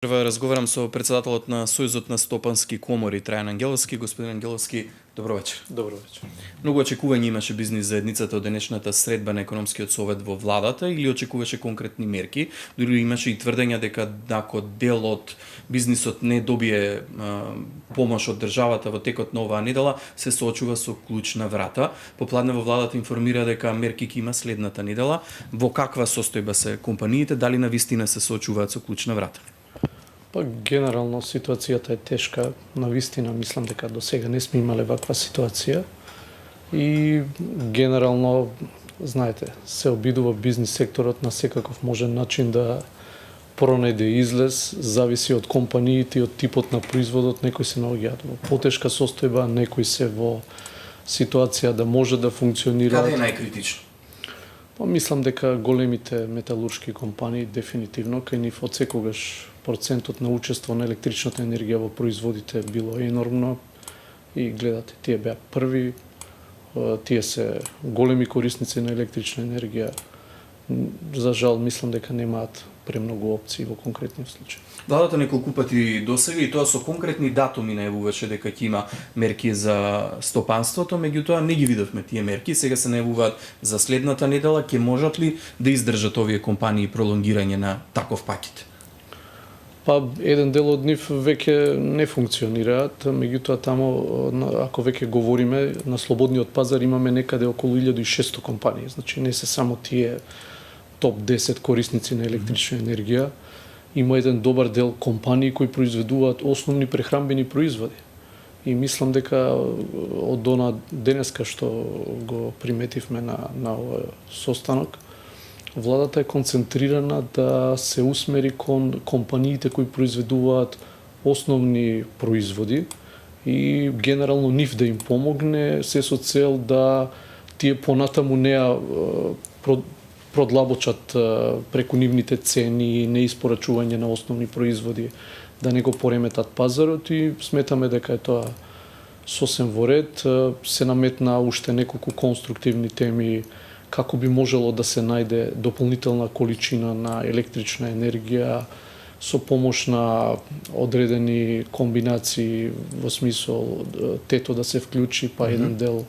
Прва разговарам со председателот на Сојузот на стопански комори Трајан Ангеловски. Господин Ангеловски, добро вечер. Добро вечер. Многу очекување имаше бизнис заедницата од денешната средба на економскиот совет во владата или очекуваше конкретни мерки? Дури имаше и тврдења дека ако дел од бизнисот не добие помош од државата во текот на оваа недела, се соочува со клучна врата. Попладне во владата информира дека мерки ќе има следната недела. Во каква состојба се компаниите, дали навистина се соочуваат со клучна врата? Па генерално ситуацијата е тешка. Навистина мислам дека до сега не сме имале ваква ситуација. И генерално, знаете, се обидува бизнис секторот на секаков можен начин да пронајде излез, зависи од компаниите и од типот на производот. Некои се наоѓаат во потешка состојба, некои се во ситуација да може да функционира. Каде е најкритично? Па мислам дека големите металуршки компании дефинитивно кај нив од секогаш процентот на учество на електричната енергија во производите било енормно и гледате, тие беа први, тие се големи корисници на електрична енергија. За жал, мислам дека немаат премногу опции во конкретни случаи. Владата неколку пати досега и тоа со конкретни датуми најавуваше дека ќе има мерки за стопанството, меѓутоа не ги видовме тие мерки. Сега се најавуваат за следната недела. Ќе можат ли да издржат овие компании пролонгирање на таков пакет? Па еден дел од нив веќе не функционираат, меѓутоа таму ако веќе говориме на слободниот пазар имаме некаде околу 1600 компании, значи не се само тие топ 10 корисници на електрична енергија. Има еден добар дел компании кои произведуваат основни прехранбени производи. И мислам дека од она денеска што го приметивме на овој состанок, владата е концентрирана да се усмери кон компаниите кои произведуваат основни производи и генерално нив да им помогне, се со цел да тие понатаму не продлабочат преку нивните цени, неиспорачување на основни производи, да не го пореметат пазарот и сметаме дека е тоа сосем во ред. Се наметна уште неколку конструктивни теми како би можело да се најде дополнителна количина на електрична енергија со помош на одредени комбинации во смисол тето да се вклучи, па еден дел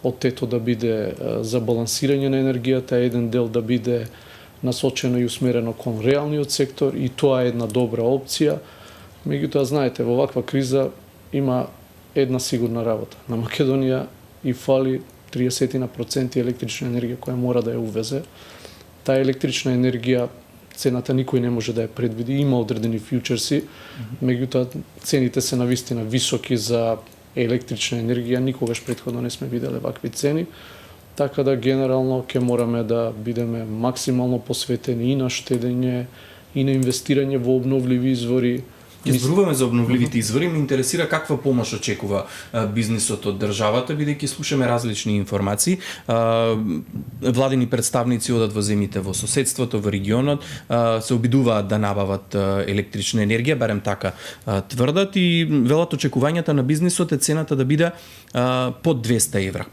од тето да биде за балансирање на енергијата, еден дел да биде насочено и усмерено кон реалниот сектор и тоа е една добра опција. Меѓутоа, знаете, во ваква криза има една сигурна работа. На Македонија и фали 30% електрична енергија која мора да ја увезе. Таа електрична енергија цената никој не може да ја предвиди, има одредени фјучерси, меѓутоа цените се навистина високи за електрична енергија, никогаш претходно не сме виделе вакви цени, така да генерално ќе мораме да бидеме максимално посветени и на штедење, и на инвестирање во обновливи извори. Ќе зборуваме за обновливите извори, ме интересира каква помош очекува бизнисот од државата, бидејќи слушаме различни информации. Владени представници одат во земјите во соседството, во регионот, се обидуваат да набават електрична енергија, барем така тврдат и велат очекувањата на бизнисот е цената да биде под 200 евра.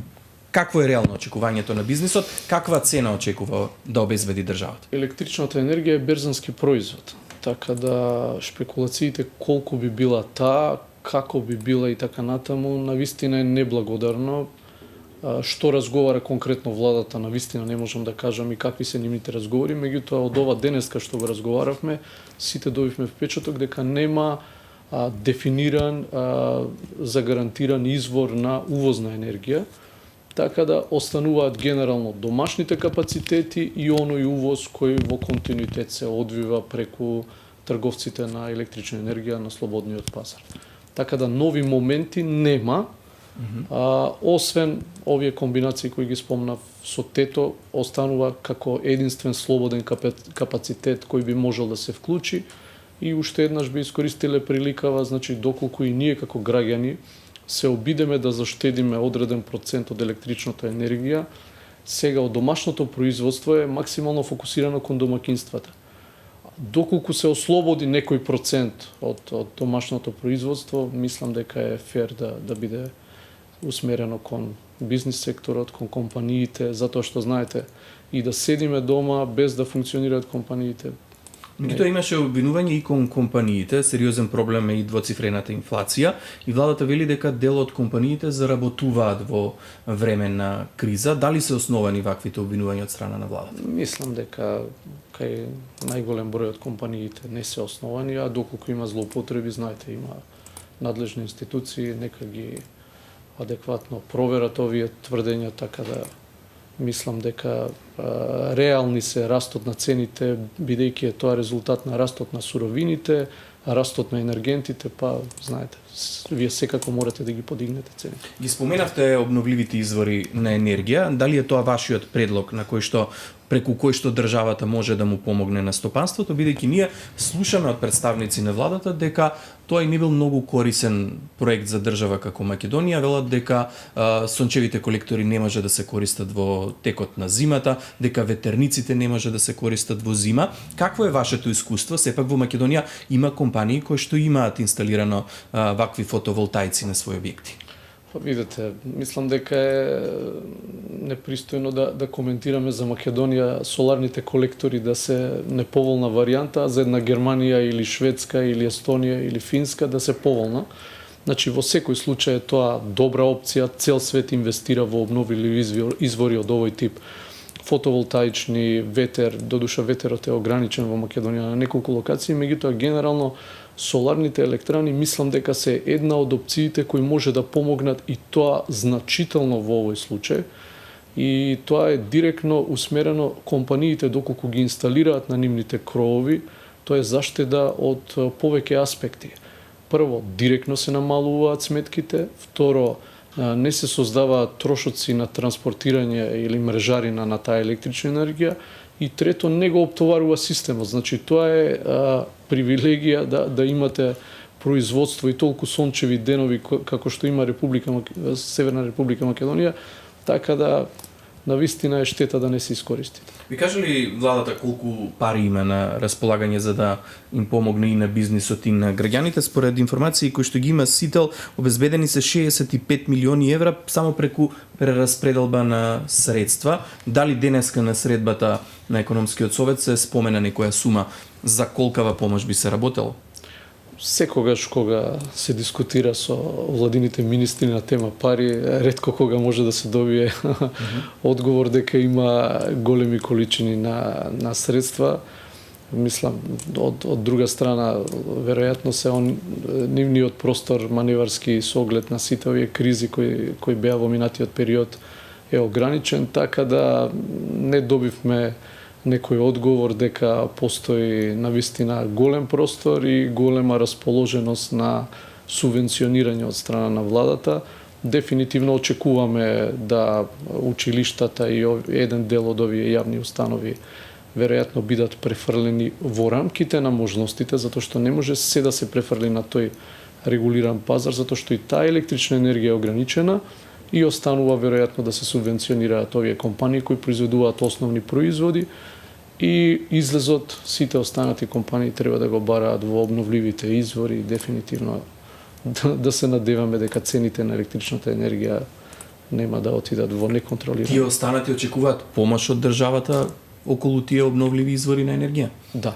Какво е реално очекувањето на бизнисот? Каква цена очекува да обезбеди државата? Електричната енергија е берзански производ. Така да шпекулациите колку би била таа, како би била и така натаму, навистина е неблагодарно. Што разговара конкретно владата, навистина не можам да кажам и какви се нивните разговори, меѓутоа од ова денеска што го разговаравме, сите добивме впечаток дека нема дефиниран, загарантиран извор на увозна енергија, така да остануваат генерално домашните капацитети и оној увоз кој во континуитет се одвива преку трговците на електрична енергија на слободниот пазар. Така да нови моменти нема, освен овие комбинации кои ги спомнав со тето, останува како единствен слободен капацитет кој би можел да се вклучи и уште еднаш би искористиле приликава, значи доколку и ние како граѓани се обидеме да заштедиме одреден процент од електричната енергија, сега од домашното производство е максимално фокусирано кон домакинствата. Доколку се ослободи некој процент од домашното производство, мислам дека е фер да биде усмерено кон бизнис секторот, кон компаниите, затоа што знаете и да седиме дома без да функционираат компаниите, Меѓутоа имаше обвинување и кон компаниите, сериозен проблем е и двоцифрената инфлација и владата вели дека дел од компаниите заработуваат во време на криза. Дали се основани ваквите обвинувања од страна на владата? Мислам дека кај најголем број од компаниите не се основани, а доколку има злоупотреби, знаете, има надлежни институции, нека ги адекватно проверат овие тврдења, така да мислам дека реални се растот на цените, бидејќи е тоа резултат на растот на суровините, растот на енергентите, па знаете, вие секако морате да ги подигнете цените. Ги споменавте обновливите извори на енергија, дали е тоа вашиот предлог на преку кој што државата може да му помогне на стопанството, бидејќи ние слушаме од представници на владата дека тоа и не бил многу корисен проект за држава како Македонија, велат дека сончевите колектори не може да се користат во текот на зимата, дека ветерниците не може да се користат во зима. Какво е вашето искуство? Сепак во Македонија има компании кои што имаат инсталирано вакви фотоволтаици на своји објекти. Видете, мислам дека е непристојно да коментираме за Македонија соларните колектори да се неповолна варијанта, а за една Германија или Шведска или Естонија или Финска да се поволна. Значи, во секој случај е тоа добра опција, цел свет инвестира во обновливи извори од овој тип. Фотоволтаични, ветер, додуша ветерот е ограничен во Македонија на неколку локации, меѓутоа генерално соларните електрани мислам дека се една од опциите кои може да помогнат и тоа значително во овој случај. И тоа е директно усмерено компаниите доколку ги инсталираат на нивните кровови, тоа е заштеда од повеќе аспекти. Прво, директно се намалуваат сметките, второ, не се создаваат трошоци на транспортирање или мрежарина на таа електрична енергија и трето, не го оптоварува системот. Значи, тоа е привилегија да имате производство и толку сончеви денови како што има Северна Република Македонија, така да навистина е штета да не се искористите. Ви кажа ли владата колку пари има на располагање за да им помогне и на бизнисот и на граѓаните? Според информации кои што ги има Сител, обезбедени се 65 милиони евра само преку прераспределба на средства. Дали денеска на средбата на економскиот совет се спомена некоја сума за колкава помош би се работело? Секогаш кога се дискутира со владините министри на тема пари, ретко кога може да се добие одговор дека има големи количини на средства. Мислам, од друга страна, веројатно се нивниот простор маневарски со оглед на сите овие кризи кои беа во минатиот период е ограничен, така да не добивме некој одговор дека постои навистина голем простор и голема расположеност на субвенционирање од страна на владата. Дефинитивно очекуваме да училиштата и еден дел од овие јавни установи веројатно бидат префрлени во рамките на можностите, затоа што не може се да се префрли на тој регулиран пазар, затоа што и таа електрична енергија е ограничена и останува веројатно да се субвенционираат овие компании кои произведуваат основни производи и излезот сите останати компании треба да го бараат во обновливите извори, дефинитивно да се надеваме дека цените на електричната енергија нема да отидат во неконтролирано. Тие останати очекуваат помош од државата околу тие обновливи извори на енергија? Да.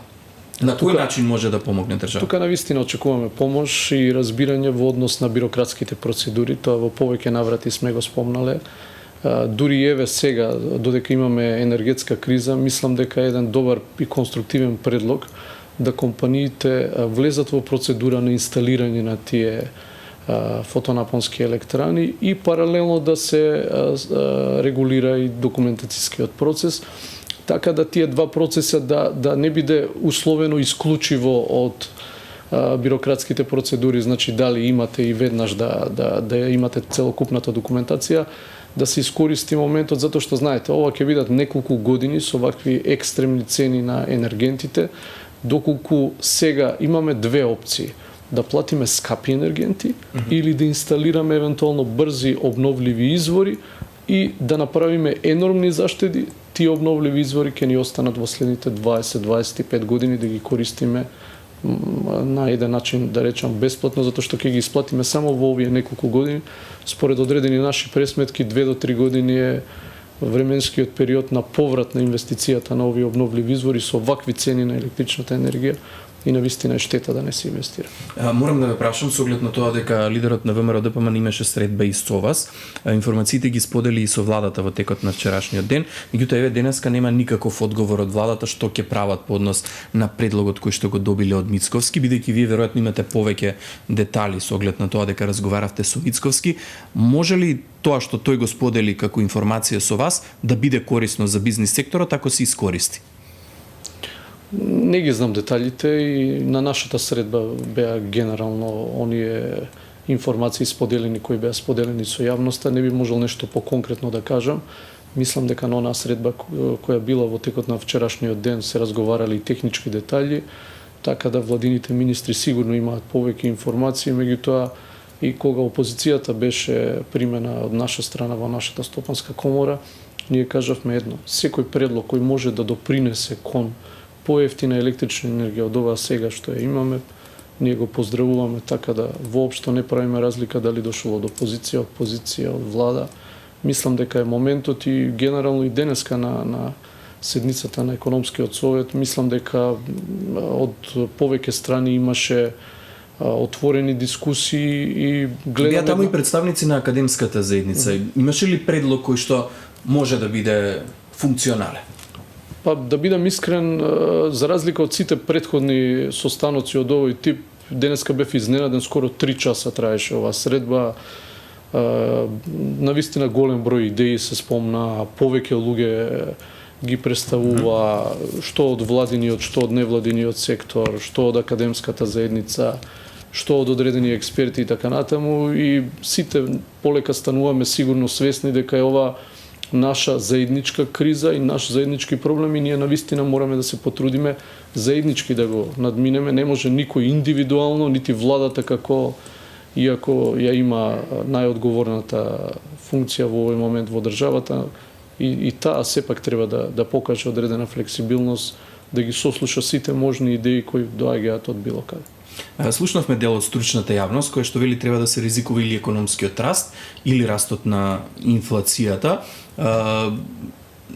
На кој начин може да помогне државата? Тука навистина очекуваме помош и разбирање во однос на бирократските процедури, тоа во повеќе наврати сме го спомнале. Дури еве сега, додека имаме енергетска криза, мислам дека е еден добар и конструктивен предлог да компаниите влезат во процедура на инсталирање на тие фотонапонски електрани и паралелно да се регулира и документацијскиот процес, така да тие два процеса да не биде условено исклучиво од бирократските процедури, значи дали имате и веднаш да имате целокупната документација, да се искористи моментот, затоа што знаете, ова ќе бидат неколку години со вакви екстремни цени на енергентите, доколку сега имаме две опции: да платиме скапи енергенти или да инсталираме евентуално брзи обновливи извори и да направиме енормни заштеди. Тие обновливи извори ќе ни останат во следните 20-25 години да ги користиме на еден начин, да речам, бесплатно, затоа што ќе ги исплатиме само во овие неколку години. Според одредени наши пресметки, 2 до 3 години е временскиот период на поврат на инвестицијата на овие обновливи извори со вакви цени на електричната енергија и навистина е штета да не се инвестира. Морам да ве прашам со оглед на тоа дека лидерот на ВМРО ДПМН имаше средба и со вас. Информациите ги сподели и со владата во текот на вчерашниот ден. Меѓутоа еве денеска нема никаков одговор од владата што ќе прават по однос на предлогот кој што го добиле од Мицковски, бидејќи вие веројатно имате повеќе детали со оглед на тоа дека разговаравте со Мицковски. Може ли тоа што тој го сподели како информација со вас да биде корисно за бизнис секторот ако се искористи? Не ги знам деталите и на нашата средба беа генерално оние информации споделени кои беа споделени со јавноста. Не би можел нешто поконкретно да кажам. Мислам дека на онаа средба која била во текот на вчерашниот ден се разговарали и технички детали, така да владините министри сигурно имаат повеќе информации, меѓутоа и кога опозицијата беше примена од наша страна во нашата стопанска комора, ние кажавме едно: секој предлог кој може да допринесе кон поевтина електрична енергија од ова сега што ја имаме, ние го поздравуваме, така да воопшто не правиме разлика дали дошло од опозиција, од позиција, од влада. Мислам дека е моментот и генерално и денеска на седницата на економскиот совет, мислам дека од повеќе страни имаше отворени дискусии и гледаме... Беа таму и представници на академската заедница. Имаше ли предлог кој што може да биде функционален? Па да бидам искрен, за разлика од сите претходни состаноци од овој тип, денеска бев изненаден, скоро 3 часа траеше оваа средба. Навистина голем број идеи се спомна, повеќе луѓе ги представува, што од владиниот, што од невладиниот сектор, што од академската заедница, што од одредени експерти и така натаму, и сите полека стануваме сигурно свесни дека е ова наша заедничка криза и наш заеднички проблем и ние навистина мораме да се потрудиме заеднички да го надминеме. Не може никој индивидуално, нити владата како, иако ја има најодговорната функција во овој момент во државата, и таа сепак треба да покаже одредена флексибилност, да ги сослуша сите можни идеи кои доаѓаат од било каде. Слушнавме дел од стручната јавност која што вели треба да се ризикува или економскиот раст или растот на инфлацијата.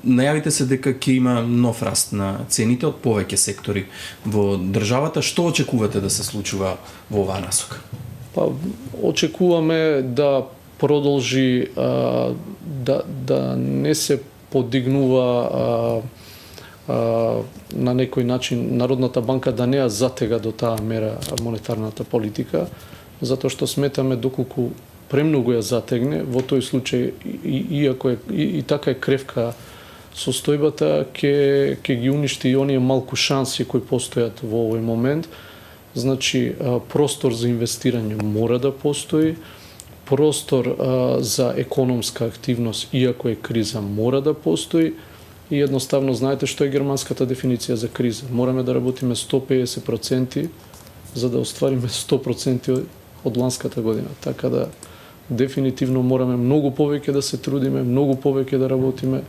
Најавите се дека ќе има нов раст на цените од повеќе сектори во државата. Што очекувате да се случува во оваа насока? Па очекуваме да продолжи да не се подигнува на некој начин Народната банка да не ја затега до таа мера монетарната политика, затоа што сметаме доколку премногу ја затегне, во тој случај иако и така е кревка состојбата, ќе ги уништи и оние малку шанси кои постојат во овој момент. Значи, простор за инвестирање мора да постои, простор за економска активност, иако е криза, мора да постои. И едноставно знаете што е германската дефиниција за криза. Мораме да работиме 150% за да оствариме 100% од ланската година. Така да дефинитивно мораме многу повеќе да се трудиме, многу повеќе да работиме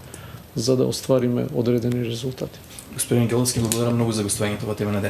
за да оствариме одредени резултати. Господин Ангеловски, благодарам многу за гостувањето во тема на ден.